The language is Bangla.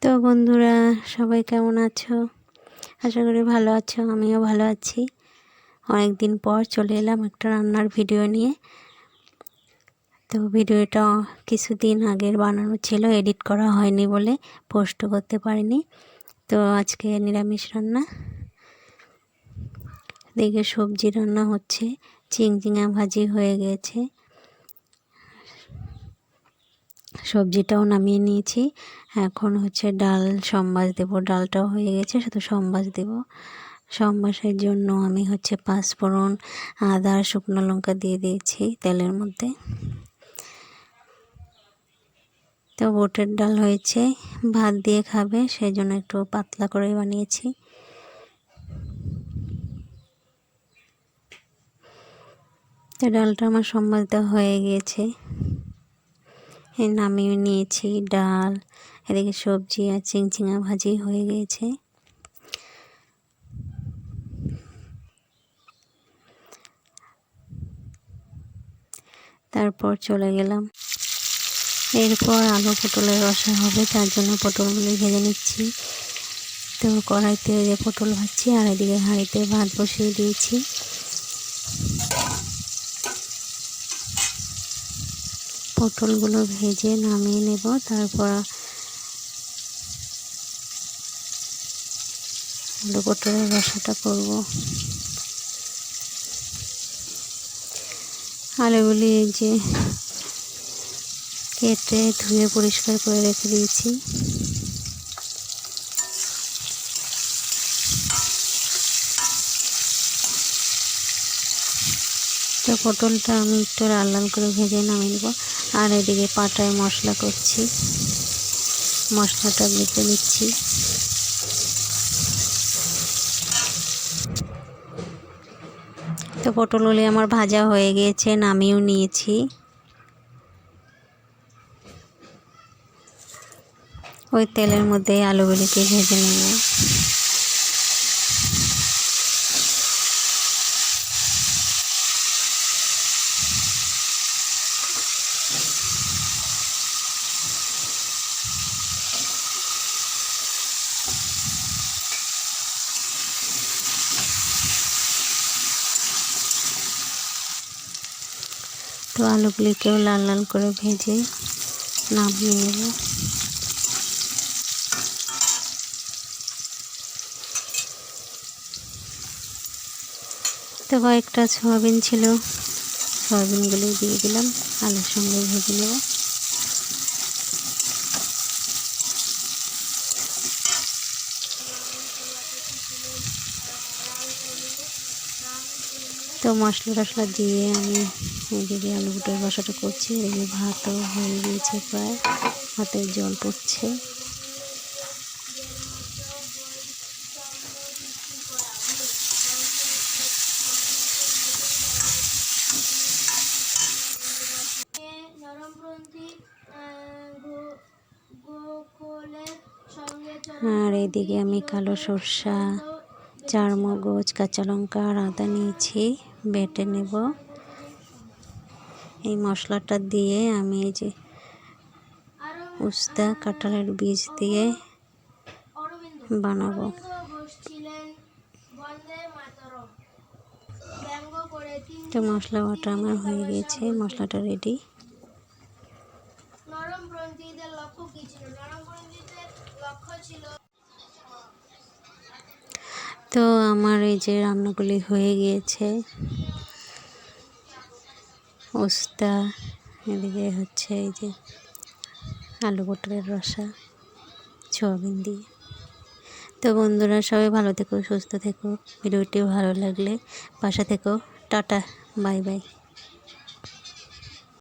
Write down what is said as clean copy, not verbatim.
তো বন্ধুরা, সবাই কেমন আছো? আশা করি ভালো আছো। আমিও ভালো আছি। অনেক দিন পর চলে এলাম একটা রান্নার ভিডিও নিয়ে। তো ভিডিওটা কিছুদিন আগের বানানো ছিল, এডিট করা হয়নি বলে পোস্ট করতে পারিনি। তো আজকে নিরামিষ রান্না। দেখে সবজি রান্না হচ্ছে, চিংচিঙা ভাজি হয়ে গেছে, সবজিটাও নামিয়ে নিয়েছি। এখন হচ্ছে ডাল সম্বাস দেবো। ডালটাও হয়ে গেছে, শুধু সম্বাস দেব। সম্বাসের জন্য আমি হচ্ছে পাঁচফোড়ন, আদা, শুকনো লঙ্কা দিয়ে দিয়েছি তেলের মধ্যে। তো বুটের ডাল হয়েছে, ভাত দিয়ে খাবে, সেই জন্য একটু পাতলা করে বানিয়েছি। তো ডালটা আমার সম্বাস দেওয়া হয়ে গিয়েছে, নামিয়ে নিয়েছি ডাল। এদিকে সবজি আর চিংচিঙা ভাজি হয়ে গিয়েছে। তারপর চলে গেলাম, এরপর আলু পটলের রসা হবে, তার জন্য পটলগুলি ভেজে নিচ্ছি। তো কড়াইতে পটল ভাজছি, আর এদিকে হাঁড়িতে ভাত বসিয়ে দিয়েছি। পটলগুলো ভেজে নামিয়ে নেব, তারপর আলু পটলের রসাটা করব। আলুগুলি যে কেটে ধুয়ে পরিষ্কার করে রেখে দিয়েছি। তো পটলটা আমি একটু লাল লাল করে ভেজে নামিয়ে নেব। আর এদিকে পাটায় মশলা করছি, মশলাটা বেটে নিচ্ছি। তো পটলগুলি আমার ভাজা হয়ে গিয়েছে, নামিয়েও নিয়েছি। ওই তেলের মধ্যে আলুগুলিকে ভেজে নেব। তো আলুগুলিকেও লাল লাল করে ভেজে নামিয়ে নেব। তো কয়েকটা সয়াবিন ছিল, সয়াবিনগুলো দিয়ে দিলাম, আলুর সঙ্গে ভেজে নেব। তো মশলা টশলা দিয়ে আমি এদিকে আলু বুটের রসাটা করছি। এদিকে ভাতও হয়ে গিয়েছে, প্রায় ভাতের জল পড়ছে। আর এদিকে আমি কালো সরষা, চারমগজ, কাঁচা লঙ্কা আর আদা নিয়েছি, বেটে নেব। এই মশলাটা দিয়ে আমি এই যে উস্তা, কাঁঠালের বীজ দিয়ে বানাবো। তো মশলা বাটা আমার হয়ে গিয়েছে, মশলাটা রেডি। তো আমার এই যে রান্নাগুলি হয়ে গিয়েছে, উস্তা, এদিকে হচ্ছে এই যে আলু পটলের রসা, সয়াবিন দিয়ে। তো বন্ধুরা, সবাই ভালো থেকো, সুস্থ থেকো। ভিডিওটি ভালো লাগলে পাশে থেকো। Tata, bye bye.